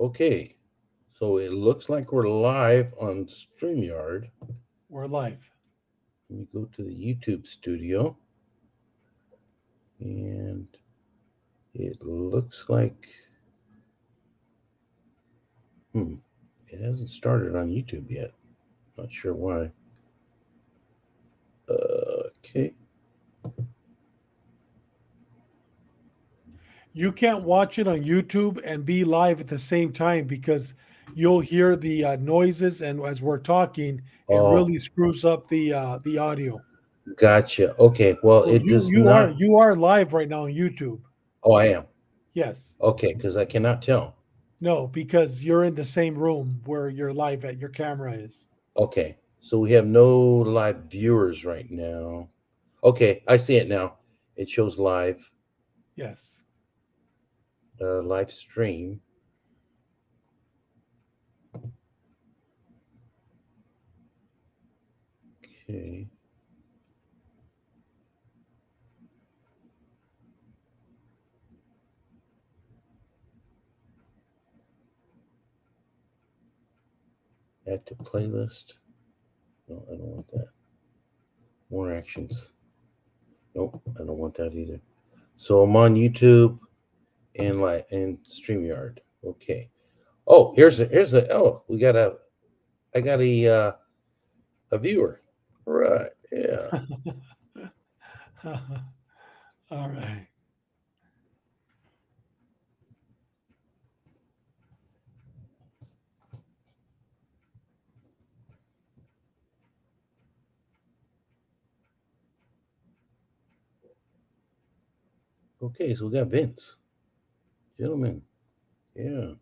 Okay, so it looks like we're live on StreamYard. We're live. Let me go to the YouTube studio. And it looks like, it hasn't started on YouTube yet. Not sure why. Okay. You can't watch it on YouTube and be live at the same time because you'll hear the noises, and as we're talking, it Oh, really screws up the audio. gotcha. Okay. Well, So it does you are not. you are live right now on YouTube. Oh, I am. Yes. Okay, because I cannot tell. No, because you're in the same room where you're live at. Your camera is. Okay. So we have no live viewers right now. Okay, I see it now. It shows live, Yes. live stream. Okay. Add to playlist. No, I don't want that. More actions. Nope, I don't want that either. So I'm on YouTube and StreamYard. Okay. Oh, oh, I got a viewer. Right. Yeah. All right. Okay, so we got Vince. Gentlemen. Yeah.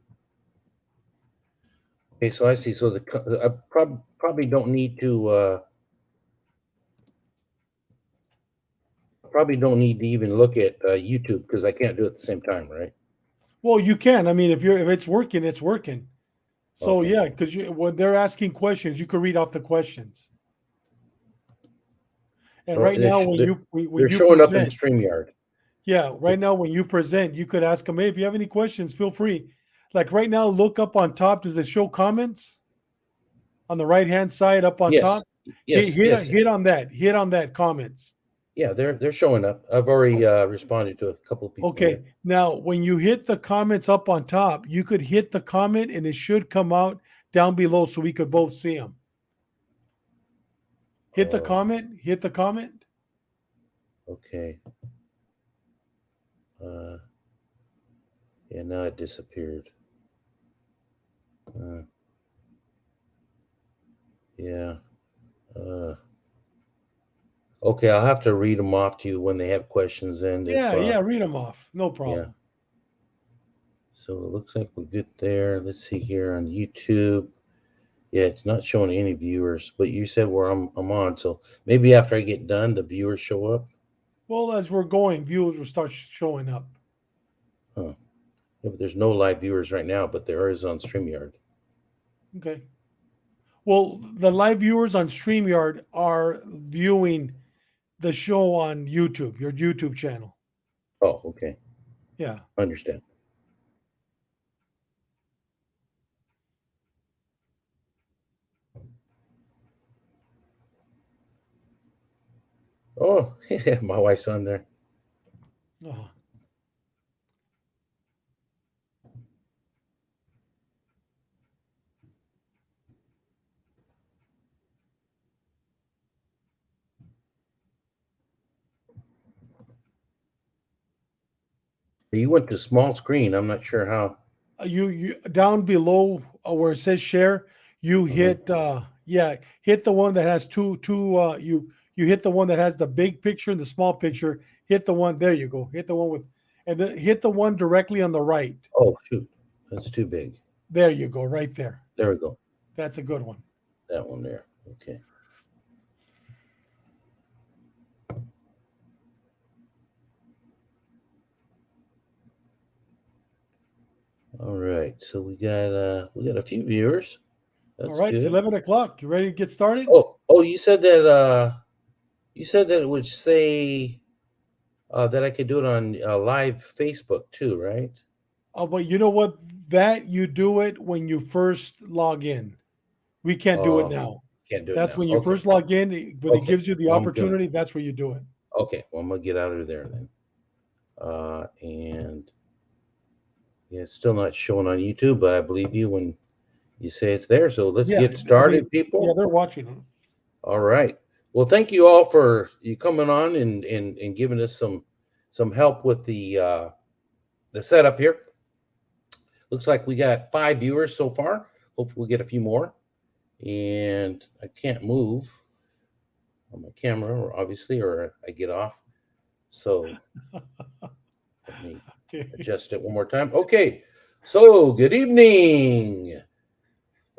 Okay, so I see. So I probably don't need to probably don't need to even look at YouTube because I can't do it at the same time, right? Well, you can. I mean, if it's working, it's working. So Okay. yeah, because when they're asking questions, you can read off the questions. And Oh, right now, when they're you showing up in present, StreamYard. yeah, right now when you present, you could ask them, hey, if you have any questions, feel free. Like right now, look up on top. Does it show comments on the right hand side up on Yes. top? Hit Yes. hit Yes. hit on that. Hit on that comments. Yeah, they're showing up. I've already responded to a couple people Okay. here. Now, when you hit the comments up on top, you could hit the comment and it should come out down below so we could both see them. Hit the Oh, comment. Hit the comment. okay. Uh, yeah, now it disappeared. Uh, yeah. Uh, okay, I'll have to read them off to you when they have questions. And if Yeah, yeah. Read them off. No yeah, problem. so it looks like we're good there. Let's see here on YouTube. Yeah, it's not showing any viewers, but you said where I'm on, so maybe after I get done, the viewers show up. Well, as we're going, viewers will start showing up. Huh. Yeah, but there's no live viewers right now, but there is on StreamYard. Okay. Well, the live viewers on StreamYard are viewing the show on YouTube, your YouTube channel. Oh, okay. Yeah. Understand. Oh, yeah, my wife's on there. Uh-huh. You went to small screen. I'm not sure how. You down below where it says share, you Uh-huh. hit yeah, hit the one that has two you hit the one that has the big picture and the small picture. Hit the one, there you go. Hit the one with, and then hit the one directly on the right. Oh, shoot. That's too big. There you go, right there. There we go. That's a good one. That one there. Okay. All right. So we got a few viewers. All That's right, it's good. 11 o'clock. You ready to get started? Oh, you said that it would say that I could do it on live Facebook too, right? But you know what? That you do it when you first log in. We can't do it Oh, now. can't do it That's now. when you Okay. first log in, but it Okay. gives you the Well, I'm gonna. opportunity. That's where you do it. Okay. Well, I'm gonna get out of there then. And yeah, it's still not showing on YouTube, but I believe you when you say it's there. So let's Yeah, get they started, yeah, people. they're watching it. All right. Well, thank you all for you coming on and giving us some help with the setup here. Looks like we got 5 viewers so far. Hopefully, we get a few more. And I can't move on my camera, or obviously, or I get off. So let me Okay. adjust it one more time. Okay. So, good evening.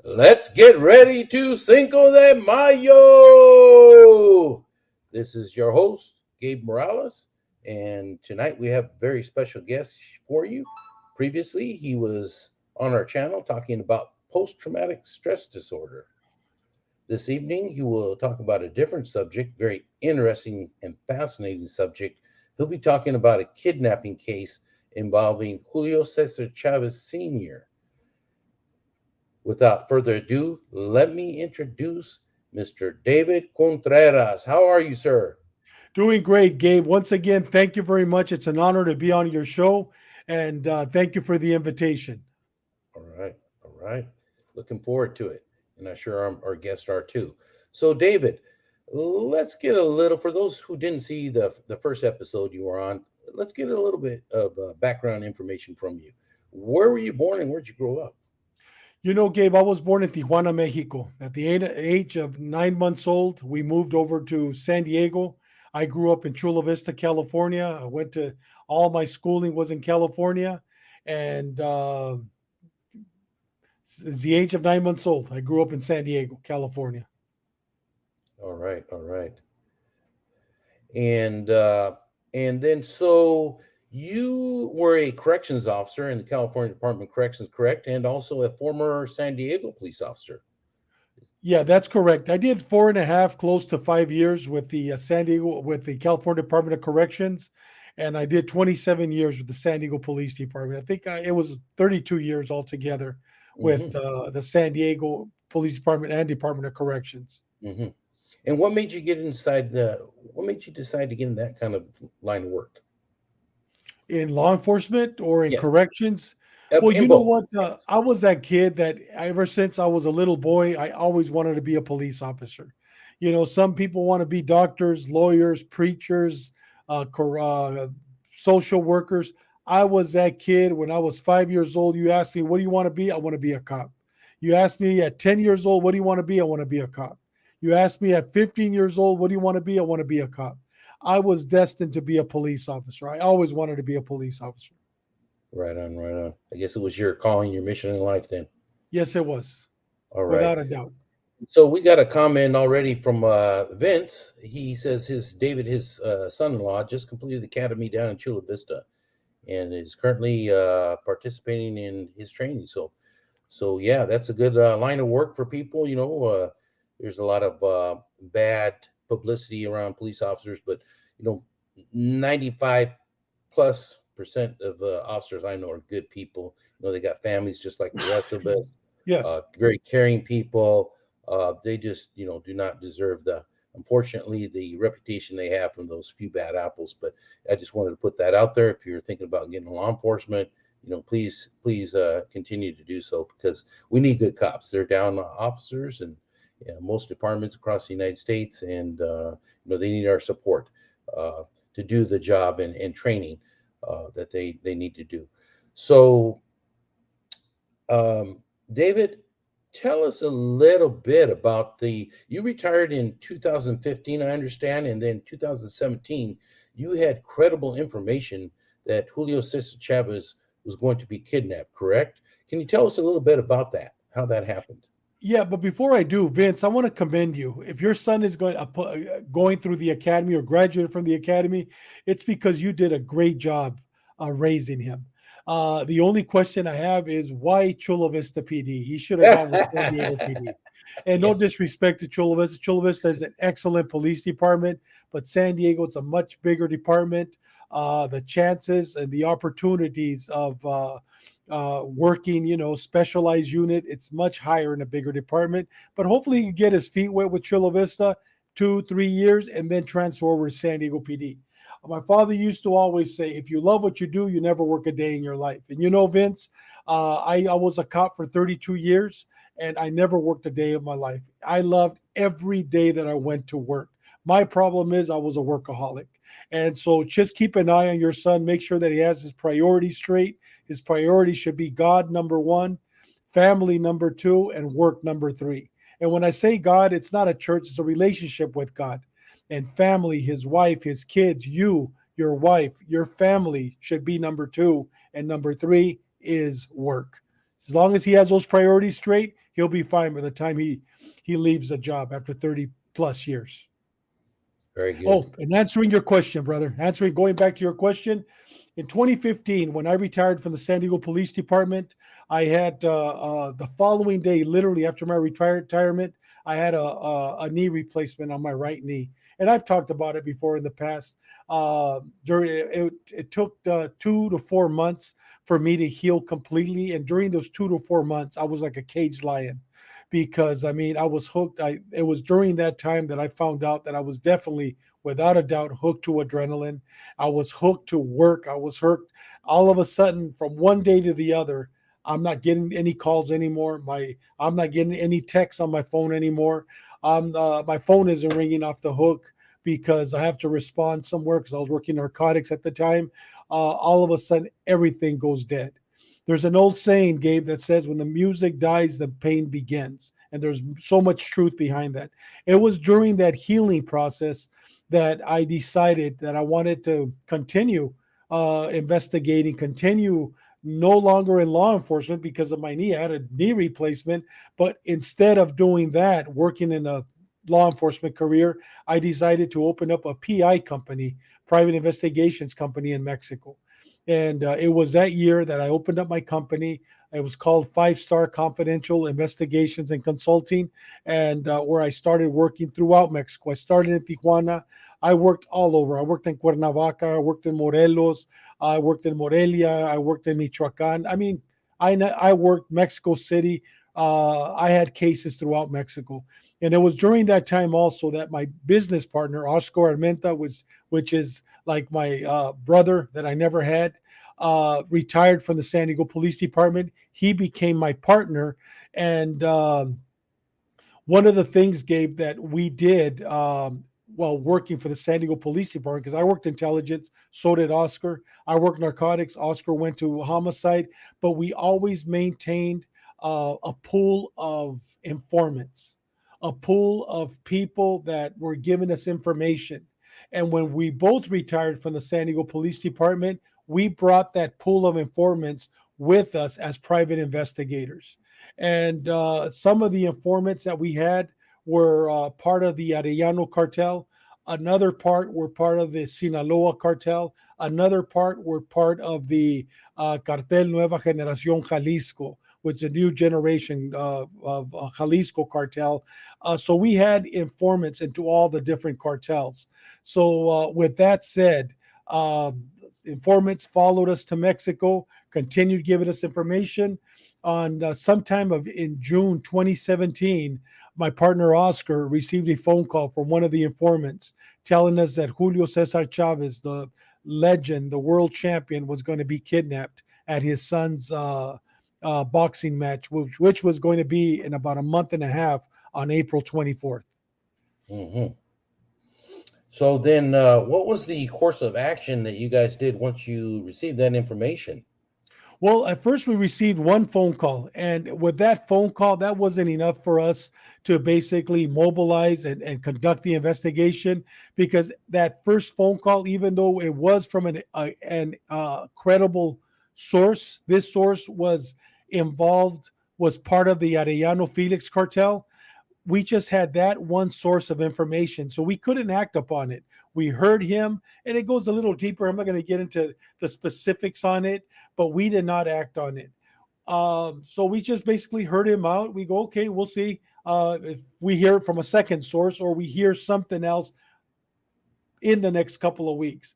Let's get ready to Cinco de Mayo. This is your host, Gabe Morales, and tonight we have a very special guest for you. Previously, he was on our channel talking about post traumatic stress disorder. This evening, he will talk about a different subject, very interesting and fascinating subject. He'll be talking about a kidnapping case involving Julio Cesar Chavez Sr. Without further ado, let me introduce Mr. David Contreras. How are you, sir? Doing great, Gabe. Once again, thank you very much. It's an honor to be on your show, and thank you for the invitation. All right, all right. Looking forward to it, and I'm sure our guests are too. So, David, let's get a little, for those who didn't see the first episode you were on, let's get a little bit of background information from you. Where were you born and where'd you grow up? You know, Gabe, I was born in Tijuana, Mexico. At the age of 9 months old, we moved over to San Diego. I grew up in Chula Vista, California. I went to all my schooling was in California, and since the age of 9 months old, I grew up in San Diego, California. All right, all right. And uh, and then so you were a corrections officer in the California Department of Corrections, correct? And also a former San Diego police officer. Yeah, that's correct. I did 4.5, close to 5 years with the San Diego, with the California Department of Corrections, and I did 27 years with the San Diego Police Department. I think it was 32 years altogether Hmm. with the San Diego Police Department and Department of Corrections. Hmm. And what made you get inside the? What made you decide to get in that kind of line of work? In law enforcement or in Yeah, corrections. Well, in you know both. what? Yes. I was that kid that ever since I was a little boy, I always wanted to be a police officer. You know, some people want to be doctors, lawyers, preachers, social workers. I was that kid when I was 5 years old. You asked me, what do you want to be? I want to be a cop. You asked me at 10 years old, what do you want to be? I want to be a cop. You asked me at 15 years old, what do you want to be? I want to be a cop. I was destined to be a police officer. I always wanted to be a police officer. Right on, right on. I guess it was your calling, your mission in life then. Yes, it was, All right. without a doubt. So we got a comment already from Vince. He says his son-in-law, just completed the academy down in Chula Vista, and is currently participating in his training. So yeah, that's a good line of work for people. There's a lot of bad publicity around police officers, but 95+% of officers I know are good people. They got families just like the rest of us. Yes. Very caring people. They just do not deserve unfortunately, the reputation they have from those few bad apples. But I just wanted to put that out there. If you're thinking about getting law enforcement, please continue to do so, because we need good cops. They're down officers, and most departments across the United States, and they need our support to do the job and training that they need to do. So, David, tell us a little bit about you retired in 2015, I understand, and then 2017, you had credible information that Julio Cesar Chavez was going to be kidnapped, correct? Can you tell us a little bit about that, how that happened? Yeah, but before I do, Vince, I want to commend you. If your son is going through the academy or graduated from the academy, it's because you did a great job raising him. The only question I have is why Chula Vista PD? He should have gone with San Diego PD. And no Yeah. disrespect to Chula Vista. Chula Vista is an excellent police department, but San Diego, it's a much bigger department. the chances and the opportunities of working, specialized unit, it's much higher in a bigger department. But hopefully, he can get his feet wet with Chula Vista, 2, 3 years, and then transfer over to San Diego PD. My father used to always say, if you love what you do, you never work a day in your life. And Vince, I was a cop for 32 years and I never worked a day of my life. I loved every day that I went to work. My problem is I was a workaholic. And so just keep an eye on your son. Make sure that he has his priorities straight. His priorities should be God, number one, family, number two, and work, number three. And when I say God, it's not a church, it's a relationship with God. And family, his wife, his kids, you, your wife, your family should be number two. And number three is work. As long as he has those priorities straight, he'll be fine by the time he leaves a job after 30 plus years. Very good. Oh, and answering your question, brother, going back to your question, in 2015, when I retired from the San Diego Police Department, I had the following day, literally after my retirement, I had a knee replacement on my right knee. And I've talked about it before in the past. It took 2 to 4 months for me to heal completely. And during those 2 to 4 months, I was like a caged lion because I was hooked. It was during that time that I found out that I was definitely, without a doubt, hooked to adrenaline. I was hooked to work. I was hooked. All of a sudden, from one day to the other, I'm not getting any calls anymore. I'm not getting any texts on my phone anymore. My phone isn't ringing off the hook because I have to respond somewhere because I was working narcotics at the time. All of a sudden, everything goes dead. There's an old saying, Gabe, that says when the music dies, the pain begins. And there's so much truth behind that. It was during that healing process that I decided that I wanted to continue investigating, continue no longer in law enforcement because of my knee. I had a knee replacement. But instead of doing that, working in a law enforcement career, I decided to open up a PI company, private investigations company in Mexico. And it was that year that I opened up my company. It was called 5 Star Confidential Investigations and Consulting, and where I started working throughout Mexico. I started in Tijuana. I worked all over. I worked in Cuernavaca. I worked in Morelos. I worked in Morelia. I worked in Michoacan. I worked Mexico City. I had cases throughout Mexico. And it was during that time also that my business partner, Oscar Armenta, which is like my brother that I never had, retired from the San Diego Police Department. He became my partner. And one of the things, Gabe, that we did while working for the San Diego Police Department, because I worked intelligence, so did Oscar. I worked narcotics. Oscar went to homicide, but we always maintained a pool of informants, a pool of people that were giving us information. And when we both retired from the San Diego Police Department, we brought that pool of informants with us as private investigators. And some of the informants that we had were part of the Arellano cartel. Another part were part of the Sinaloa cartel. Another part were part of the Cartel Nueva Generación Jalisco, which is a new generation of Jalisco cartel. So we had informants into all the different cartels. So with that said, informants followed us to Mexico, continued giving us information. On sometime in June 2017, my partner Oscar received a phone call from one of the informants telling us that Julio Cesar Chavez, the legend, the world champion, was going to be kidnapped at his son's boxing match, which was going to be in about a month and a half on April 24th. Mm-hmm. So then, what was the course of action that you guys did once you received that information? Well, at first we received one phone call, and with that phone call, that wasn't enough for us to basically mobilize and conduct the investigation, because that first phone call, even though it was from an credible source, this source was involved, was part of the Arrellano-Felix cartel. We just had that one source of information, so we couldn't act upon it. We heard him, and it goes a little deeper. I'm not going to get into the specifics on it, but we did not act on it. So we just basically heard him out. We go, okay, we'll see if we hear it from a second source or we hear something else in the next couple of weeks.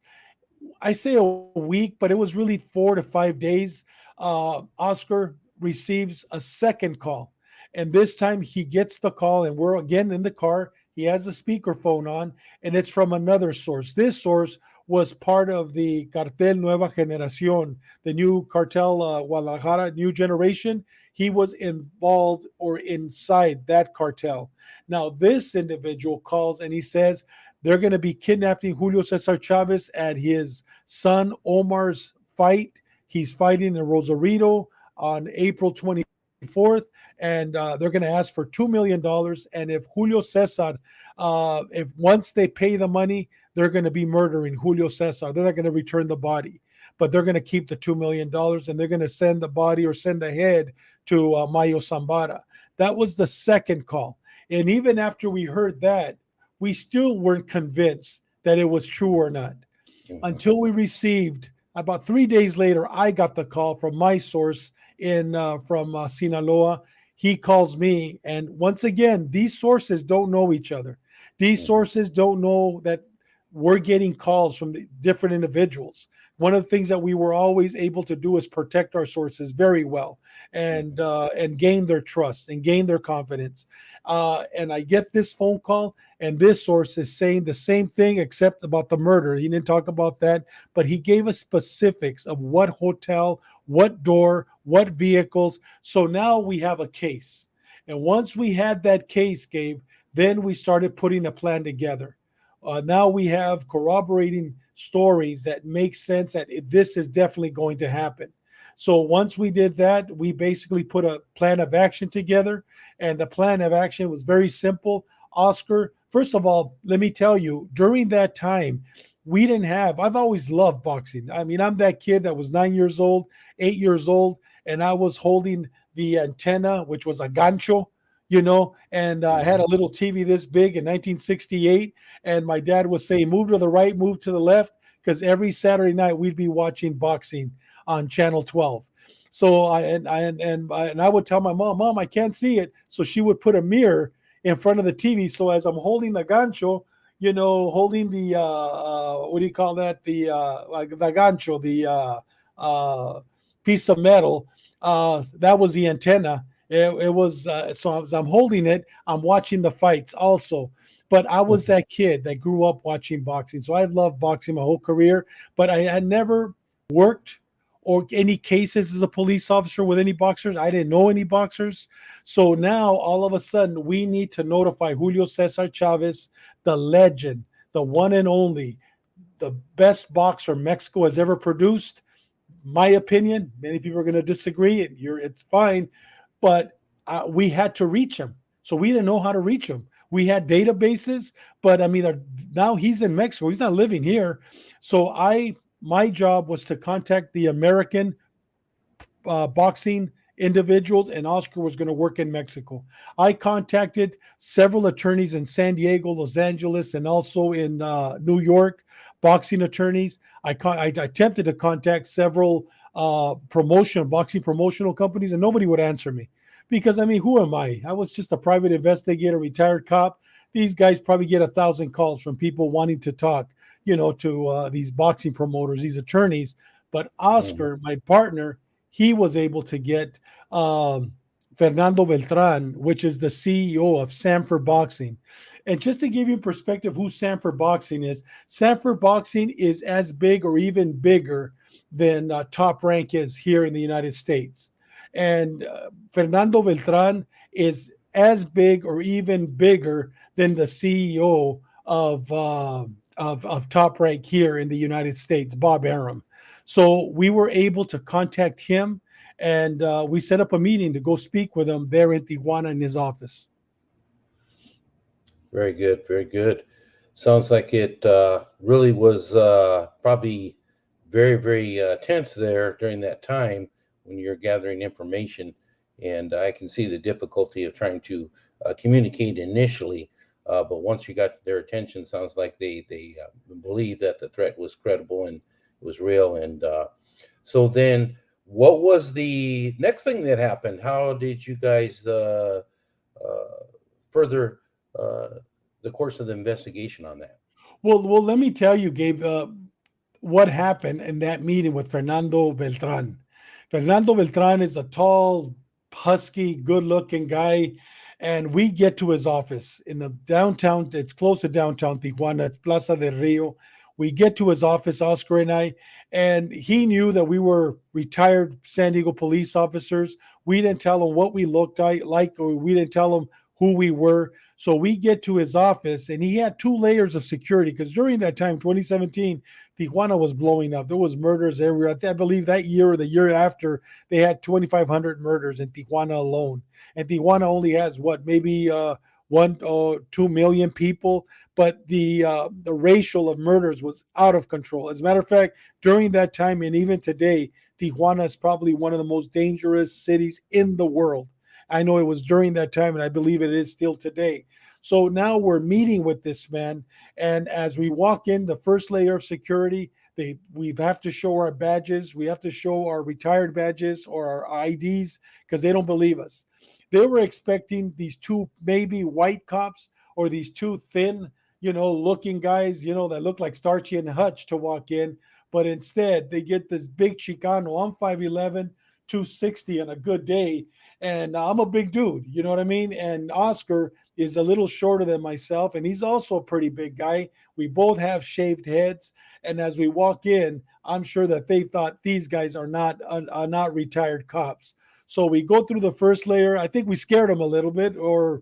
I say a week, but it was really 4 to 5 days. Oscar receives a second call, and this time he gets the call, and we're again in the car. He has the speakerphone on, and it's from another source. This source was part of the Cartel Nueva Generación, the new cartel, Guadalajara, new generation. He was involved or inside that cartel. Now, this individual calls and he says they're going to be kidnapping Julio Cesar Chavez at his son Omar's fight. He's fighting in Rosarito on April 24th, and they're going to ask for $2 million. And if Julio Cesar, if once they pay the money, they're going to be murdering Julio Cesar. They're not going to return the body, but they're going to keep the $2 million, and they're going to send the body or send the head to Mayo Zambara. That was the second call. And even after we heard that, we still weren't convinced that it was true or not until we received about 3 days later. I got the call from my source in from Sinaloa. He calls me, and once again, these sources don't know each other. These sources don't know that we're getting calls from the different individuals. One of the things that we were always able to do is protect our sources very well, and gain their trust and gain their confidence. And I get this phone call, and this source is saying the same thing except about the murder. He didn't talk about that, but he gave us specifics of what hotel, what door, what vehicles. So now we have a case. And once we had that case, Gabe, then we started putting a plan together. Now we have corroborating stories that make sense that this is definitely going to happen. So once we did that, we basically put a plan of action together. And the plan of action was very simple. Oscar, first of all, let me tell you, during that time, we didn't have, I've always loved boxing. I mean, I'm that kid that was 9 years old, 8 years old, and I was holding the antenna, which was a gancho, and I had a little TV this big in 1968. And my dad would say, move to the right, move to the left, because every Saturday night we'd be watching boxing on Channel 12. So I would tell my mom, I can't see it. So she would put a mirror in front of the TV. So as I'm holding the gancho, holding the what do you call that? The like the gancho, the piece of metal. That was the antenna. It was so as I'm holding it, I'm watching the fights also. But I was that kid that grew up watching boxing, so I loved boxing my whole career. But I had never worked or any cases as a police officer with any boxers. I didn't know any boxers. So now all of a sudden we need to notify Julio Cesar Chavez, the legend, the one and only, the best boxer Mexico has ever produced. My opinion, many people are going to disagree. It's fine, but we had to reach him. So we didn't know how to reach him. We had databases, but I mean, now he's in Mexico. He's not living here. So my job was to contact the American boxing individuals, and Oscar was going to work in Mexico. I contacted several attorneys in San Diego, Los Angeles, and also in New York, boxing attorneys. I attempted to contact several boxing promotional companies, and nobody would answer me. Because, I mean, who am I? I was just a private investigator, retired cop. These guys probably get 1,000 calls from people wanting to talk, to these boxing promoters, these attorneys. But Oscar, my partner, he was able to get Fernando Beltran, which is the CEO of Sanford Boxing. And just to give you perspective who Sanford Boxing is as big or even bigger than Top Rank is here in the United States. And Fernando Beltran is as big or even bigger than the CEO of Top Rank here in the United States, Bob Arum. So we were able to contact him, and we set up a meeting to go speak with him there in Tijuana in his office. Very good, very good. Sounds like it really was probably very, very tense there during that time when you're gathering information. And I can see the difficulty of trying to communicate initially. But once you got their attention, sounds like they believed that the threat was credible and was real. And so then what was the next thing that happened? How did you guys further the course of the investigation on that? Well, let me tell you, Gabe. what happened in that meeting with Fernando Beltran. Fernando Beltran is a tall, husky, good-looking guy, and we get to his office in the downtown. It's close to downtown Tijuana. It's Plaza del Rio. We get to his office, Oscar and I, and he knew that we were retired San Diego police officers. We didn't tell him what we looked like, or we didn't tell him who we were. So we get to his office, and he had two layers of security because during that time, 2017, Tijuana was blowing up. There was murders everywhere. I believe that year or the year after, they had 2,500 murders in Tijuana alone. And Tijuana only has what, maybe 1 or 2 million people, but the ratio of murders was out of control. As a matter of fact, during that time and even today, Tijuana is probably one of the most dangerous cities in the world. I know it was during that time, and I believe it is still today. So now we're meeting with this man, and as we walk in, the first layer of security, we have to show our badges, we have to show our retired badges or our IDs because they don't believe us. They were expecting these two maybe white cops or these two thin, looking guys, that look like Starchy and Hutch to walk in, but instead they get this big Chicano. I'm 5'11", 260 on a good day, and I'm a big dude, you know what I mean? And Oscar is a little shorter than myself, and he's also a pretty big guy. We both have shaved heads, and as we walk in, I'm sure that they thought these guys are not retired cops. So we go through the first layer. I think we scared them a little bit, or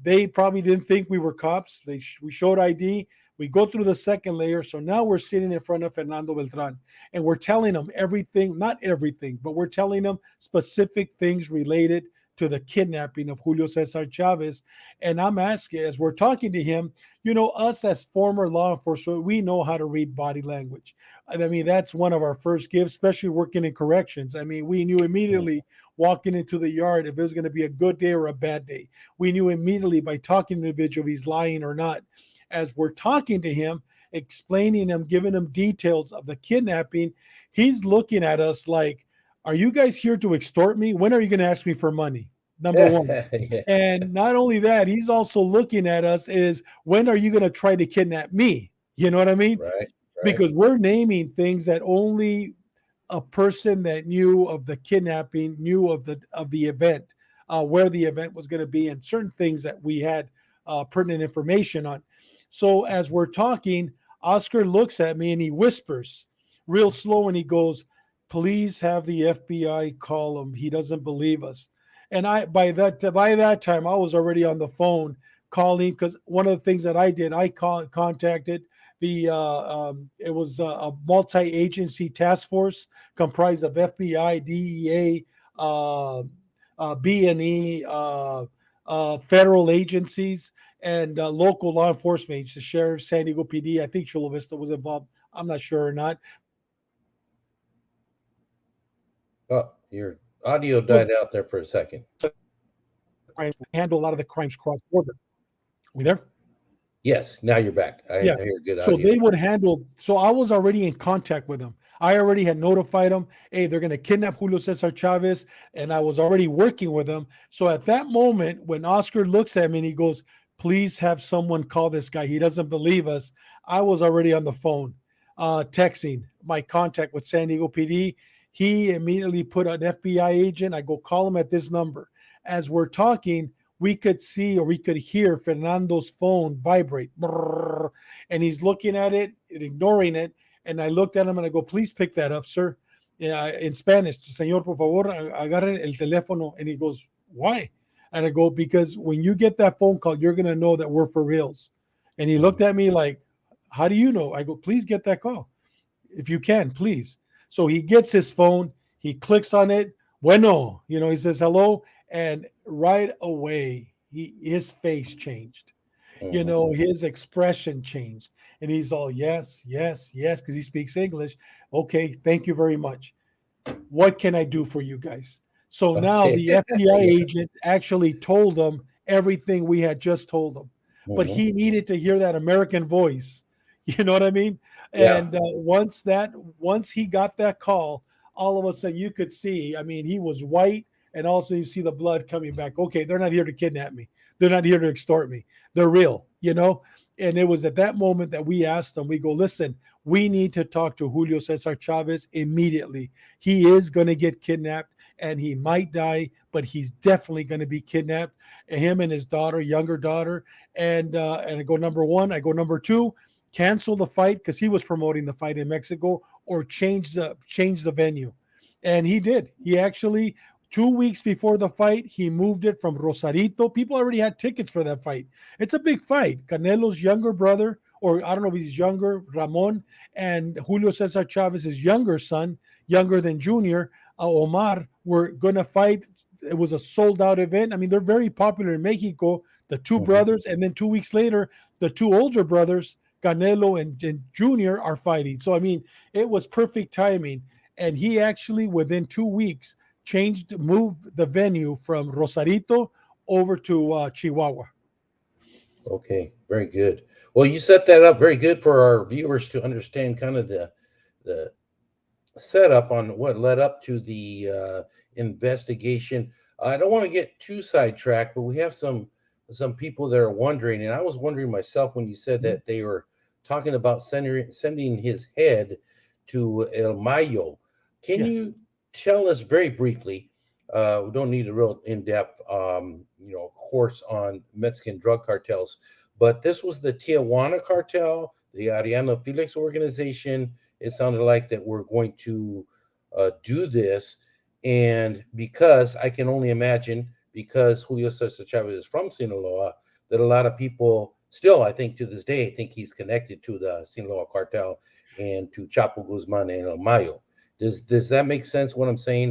they probably didn't think we were cops. We showed ID. We go through the second layer. So now we're sitting in front of Fernando Beltran, and we're telling him everything, not everything, but we're telling him specific things related to the kidnapping of Julio Cesar Chavez. And I'm asking, as we're talking to him, us as former law enforcement, we know how to read body language. I mean, that's one of our first gifts, especially working in corrections. I mean, we knew immediately walking into the yard if it was going to be a good day or a bad day. We knew immediately by talking to the individual if he's lying or not. As we're talking to him, explaining him, giving him details of the kidnapping, he's looking at us like, are you guys here to extort me? When are you going to ask me for money? Number one. Yeah. And not only that, he's also looking at us is, when are you going to try to kidnap me? You know what I mean? Right. Right. Because we're naming things that only a person that knew of the kidnapping knew of the event, where the event was going to be, and certain things that we had pertinent information on. So as we're talking, Oscar looks at me and he whispers real slow, and he goes, "Please have the FBI call him. He doesn't believe us." And I by that time I was already on the phone calling, because one of the things that I did, I contacted it was a multi-agency task force comprised of FBI, DEA, B&E, federal agencies, and local law enforcement, the sheriff, San Diego PD. I think Chula Vista was involved. I'm not sure or not. Oh, your audio died out there for a second. Handle a lot of the crimes cross border. We there? Yes, now you're back. I Yes. hear good So audio. they would handle. So I was already in contact with them. I already had notified them, hey, they're going to kidnap Julio Cesar Chavez, and I was already working with them. So at that moment, when Oscar looks at me and he goes, "Please have someone call this guy. He doesn't believe us." I was already on the phone, texting my contact with San Diego PD. He immediately put an FBI agent. I go, "Call him at this number." As we're talking, we could see or we could hear Fernando's phone vibrate. Brrr, and he's looking at it and ignoring it. And I looked at him and I go, "Please pick that up, sir." In Spanish, "Señor, por favor, agarre el teléfono." And he goes, "Why?" And I go, "Because when you get that phone call, you're going to know that we're for reals." And he looked at me like, "How do you know?" I go, "Please get that call. If you can, please." So he gets his phone, he clicks on it. Bueno, he says hello. And right away, his face changed. Mhm. His expression changed. And he's all, "Yes, yes, yes," because he speaks English. "Okay, thank you very much. What can I do for you guys?" So now Okay. the FBI Yeah. agent actually told them everything we had just told them. But Mhm. he needed to hear that American voice. You know what I mean? Yeah. And once he got that call, all of a sudden you could see, I mean, he was white, and also you see the blood coming back. Okay, they're not here to kidnap me. They're not here to extort me. They're real. And it was at that moment that we asked them, we go, listen, we need to talk to Julio Cesar Chavez immediately. He is going to get kidnapped and he might die, but he's definitely going to be kidnapped. Him and his daughter, younger daughter. And I go number one, I go number two, cancel the fight because he was promoting the fight in Mexico, or change the venue. And he did. He actually 2 weeks before the fight, he moved it from Rosarito. People already had tickets for that fight. It's a big fight. Canelo's younger brother, or I don't know if he's younger, Ramon, and Julio Cesar Chavez's younger son, younger than Junior, Omar, were going to fight. It was a sold out event. I mean, they're very popular in Mexico, the two Hmm. brothers. And then 2 weeks later, the two older brothers, Canelo and Junior, are fighting. So, I mean, it was perfect timing. And he actually, within 2 weeks, moved the venue from Rosarito over to Chihuahua. Okay, very good. Well, you set that up very good for our viewers to understand kind of the setup on what led up to the investigation. I don't want to get too sidetracked, but we have some people that are wondering, and I was wondering myself when you said Mhm. that they were talking about sending his head to El Mayo. Can Yes. you tell us very briefly? We don't need a real in-depth, course on Mexican drug cartels, but this was the Tijuana cartel, the Arrellano-Felix organization. It sounded like that we're going to do this. And because I can only imagine, because Julio Cesar Chavez is from Sinaloa, that a lot of people still, I think to this day, think he's connected to the Sinaloa cartel and to Chapo Guzman and El Mayo. Does that make sense? What I'm saying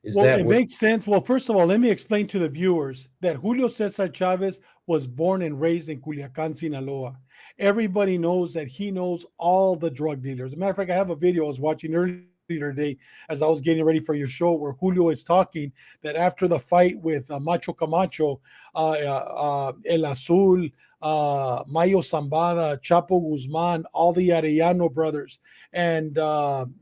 is Well, that it what? makes sense. Well, first of all, let me explain to the viewers that Julio Cesar Chavez was born and raised in Culiacan, Sinaloa. Everybody knows that he knows all the drug dealers. As a matter of fact, I have a video I was watching earlier today as I was getting ready for your show where Julio is talking that after the fight with Macho Camacho, El Azul, Mayo Zambada, Chapo Guzman, all the Arellano brothers, and El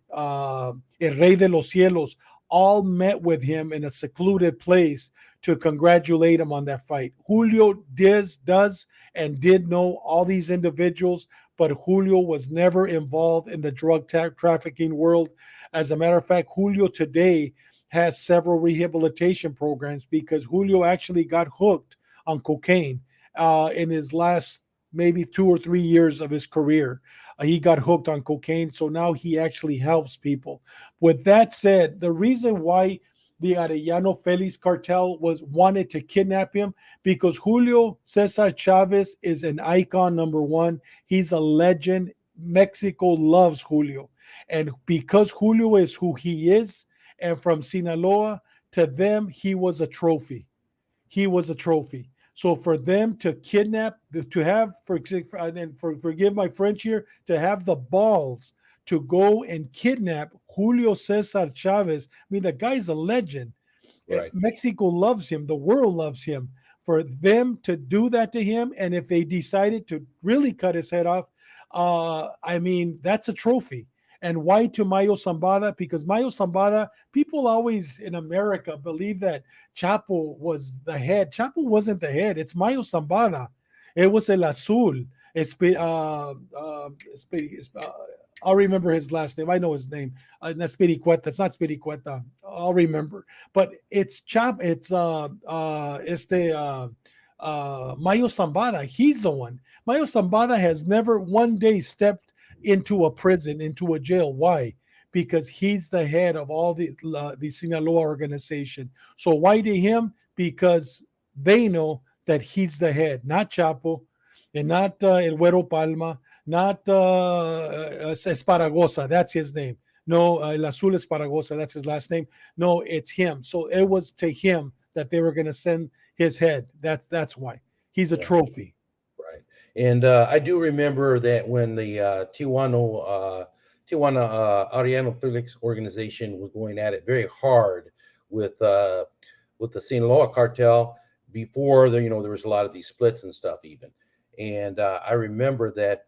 Rey de los Cielos all met with him in a secluded place to congratulate him on that fight. Julio does and did know all these individuals, but Julio was never involved in the drug trafficking world. As a matter of fact, Julio today has several rehabilitation programs because Julio actually got hooked on cocaine in his last maybe 2 or 3 years of his career. He got hooked on cocaine, so now he actually helps people. With that said, the reason why the Arellano-Felix cartel was wanted to kidnap him because Julio Cesar Chavez is an icon. Number one, he's a legend. Mexico loves Julio, and because Julio is who he is, and from Sinaloa, to them he was a trophy. He was a trophy. So for them to kidnap, to have, and forgive my French here, to have the balls to go and kidnap Julio Cesar Chavez. I mean, the guy's a legend. Right. Mexico loves him. The world loves him. For them to do that to him, and if they decided to really cut his head off, I mean, that's a trophy. And why to Mayo Zambada? Because Mayo Zambada, people always in America believe that Chapo was the head. Chapo wasn't the head. It's Mayo Zambada. It was El Azul. I'll remember his last name. I know his name. Spiricueta. It's not Spiricueta. I'll remember. But it's Chap. It's Mayo Zambada. He's the one. Mayo Zambada has never one day stepped into a prison, into a jail. Why? Because he's the head of all the Sinaloa organization. So why to him? Because they know that he's the head, not Chapo, and not El Güero Palma, not Esparagosa. That's his name. No, El Azul Esparagosa. That's his last name. No, it's him. So it was to him that they were going to send his head. That's why he's a Yeah. trophy. Right. And I do remember that when the Tijuana Ariano Felix organization was going at it very hard with uh, with the Sinaloa cartel before there was a lot of these splits and stuff even. And I remember that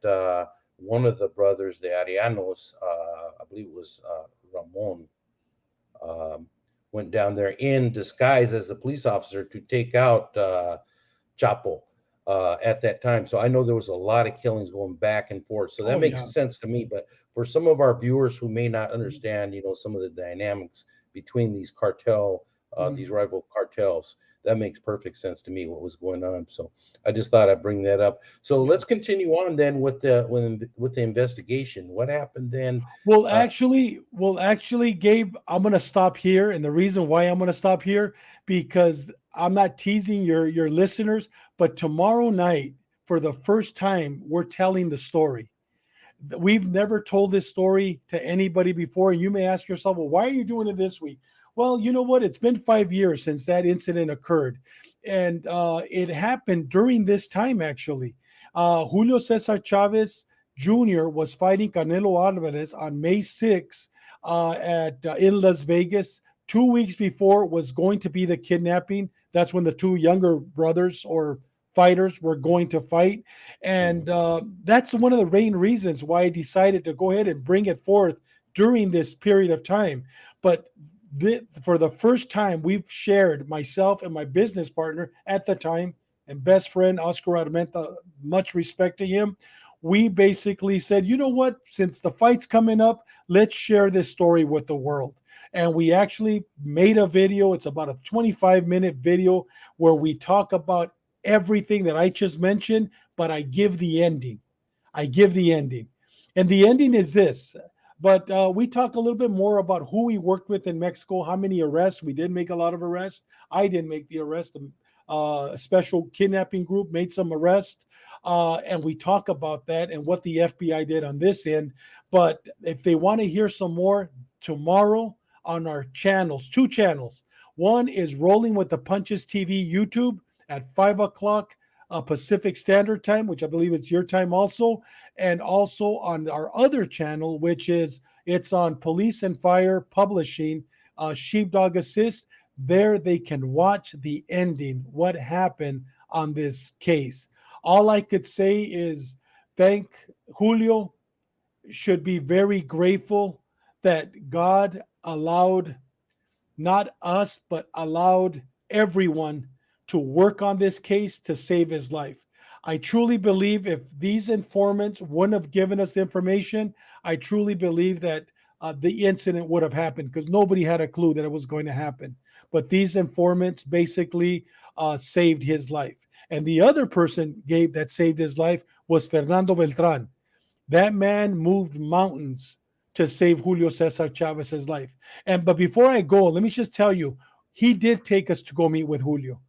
one of the brothers, the Arianos, I believe it was Ramon, um, went down there in disguise as a police officer to take out Chapo. at that time. So I know there was a lot of killings going back and forth. So that Oh yeah. makes sense to me. But for some of our viewers who may not Mhm. understand, some of the dynamics between these Mhm. rival cartels, that makes perfect sense to me what was going on. So I just thought I'd bring that up. So Yeah. let's continue on then with the investigation. What happened then? Uh, Gabe, I'm gonna stop here, and the reason why I'm gonna stop here because I'm not teasing your listeners, but tomorrow night, for the first time, we're telling the story. We've never told this story to anybody before. And you may ask yourself, well, why are you doing it this week? Well, you know what? It's been 5 years since that incident occurred. And it happened during this time, actually. Julio Cesar Chavez Jr. was fighting Canelo Alvarez on May 6th in Las Vegas. 2 weeks before was going to be the kidnapping. That's when the two younger brothers or fighters were going to fight. And mhm, that's one of the main reasons why I decided to go ahead and bring it forth during this period of time. But for the first time, we've shared, myself and my business partner at the time and best friend, Oscar Armenta, much respect to him. We basically said, you know what, since the fight's coming up, let's share this story with the world. And we actually made a video. It's about a 25-minute video where we talk about everything that I just mentioned, but I give the ending. I give the ending. And the ending is this. But we talk a little bit more about who we worked with in Mexico, how many arrests. We did make a lot of arrests. I didn't make the arrest. A special kidnapping group made some arrests. And we talk about that and what the FBI did on this end. But if they want to hear some more, tomorrow on our channels, two channels. One is Rolling with the Punches TV YouTube at 5 o'clock Pacific Standard Time, which I believe is your time also, and also on our other channel, which is it's on Police and Fire Publishing, Sheepdog Assist. There they can watch the ending, what happened on this case. All I could say is thank Julio, should be very grateful that God allowed not us, but allowed everyone to work on this case to save his life. I truly believe if these informants wouldn't have given us information, I truly believe that the incident would have happened because nobody had a clue that it was going to happen. But these informants basically saved his life. And the other person, Gabe, that saved his life was Fernando Beltran. That man moved mountains to save Julio Cesar Chavez's life. And but before I go, let me just tell you, he did take us to go meet with Julio.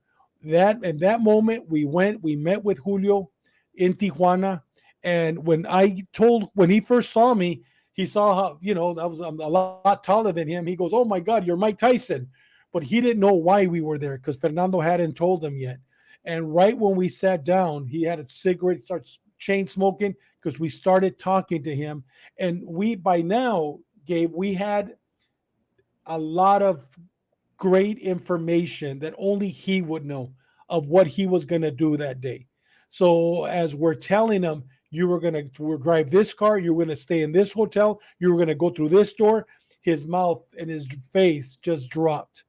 That in that moment, we met with Julio in Tijuana. And when he first saw me, he saw how, I was a lot taller than him. He goes, "Oh my God, you're Mike Tyson." But he didn't know why we were there because Fernando hadn't told him yet. And right when we sat down, he had a cigarette, starts chain smoking because we started talking to him. And by now, Gabe, we had a lot of great information that only he would know of what he was going to do that day. So as we're telling him, you were going to drive this car, you were going to stay in this hotel, you were going to go through this door, his mouth and his face just dropped.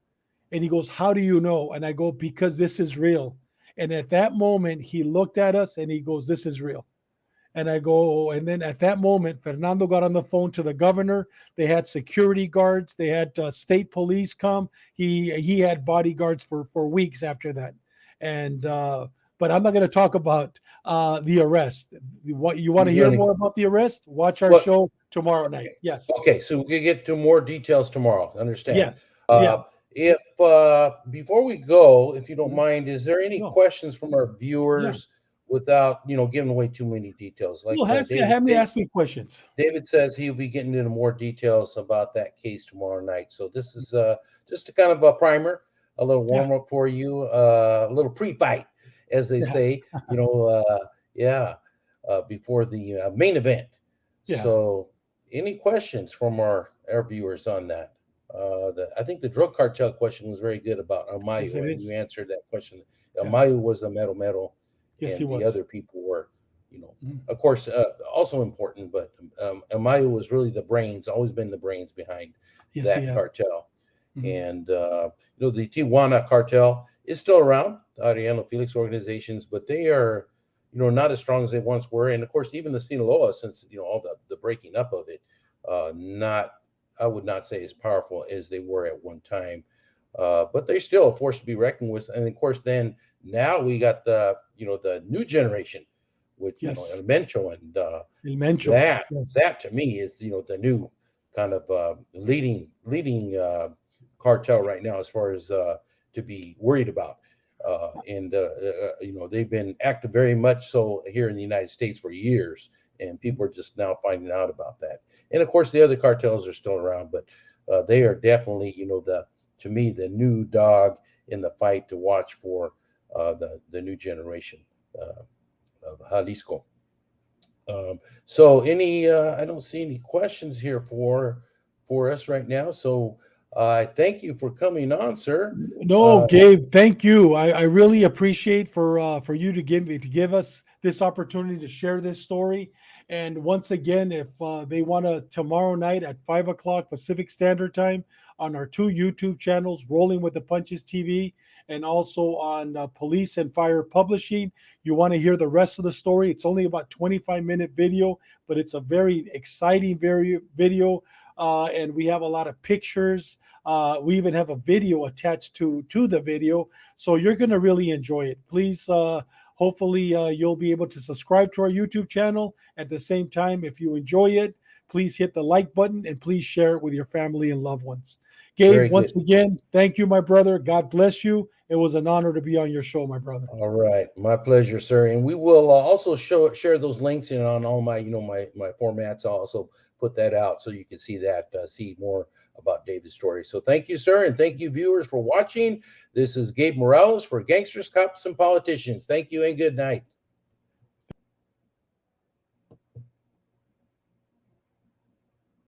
And he goes, "How do you know?" And I go, "Because this is real." And at that moment, he looked at us and he goes, "This is real." And I go, and then at that moment, Fernando got on the phone to the governor. They had security guards. They had state police come. He had bodyguards for weeks after that. And but I'm not going to talk about the arrest. What you want to you're hear gonna more about the arrest? Watch our what? show tomorrow night. Okay. Yes, Okay, so we can get to more details tomorrow. Understand? yes, yeah, If before we go, if you don't mhm. mind, is there any No, questions from our yeah. viewers without giving away too many details? Like No, have me ask me questions. David says he'll be getting into more details about that case tomorrow night. So this is just a kind of a primer, a little Yeah, warm up for you, a little pre-fight, as they yeah, say. Yeah, before the main event. yeah. So, any questions from our viewers on that? I think the drug cartel question was very good about Yes, Amayo, it and you is. answered that question. Yeah, Amayo was the mero, yes, he and the was. other people were, you know, Mhm. of course, also important, but Amayo was really the brains, always been the brains behind Yes, he that has. cartel. Mhm. And the Tijuana cartel is still around. Arrellano-Felix organizations, but they are, not as strong as they once were. And of course, even the Sinaloa, since all the breaking up of it, not I would not say as powerful as they were at one time. But they're still a force to be reckoned with. And of course, then now we got the new generation with Yes. El Mencho, and El Mencho. that Yes. that to me is the new kind of leading cartel right now, as far as to be worried about. And they've been active very much so here in the United States for years, and people are just now finding out about that. And of course, the other cartels are still around, but they are definitely the to me the new dog in the fight to watch for the new generation of Jalisco. So I don't see any questions here for us right now. So I thank you for coming on, sir. No, Uh, Gabe, thank you. I really appreciate for you to give us this opportunity to share this story. And once again, if they want to tomorrow night at 5 o'clock Pacific Standard Time on our two YouTube channels, Rolling with the Punches TV, and also on Police and Fire Publishing, you want to hear the rest of the story. It's only about 25-minute video, but it's a very exciting video, and we have a lot of pictures. We even have a video attached to the video, so you're going to really enjoy it. Please, hopefully, you'll be able to subscribe to our YouTube channel. At the same time, if you enjoy it, please hit the like button and please share it with your family and loved ones. Gabe, Very once good. again, thank you, my brother. God bless you. It was an honor to be on your show, my brother. All right, my pleasure, sir. And we will also share those links in on all my my formats. I'll also put that out so you can see that see more about David's story. So thank you, sir, and thank you, viewers, for watching. This is Gabe Morales for Gangsters, Cops, and Politicians. Thank you and good night.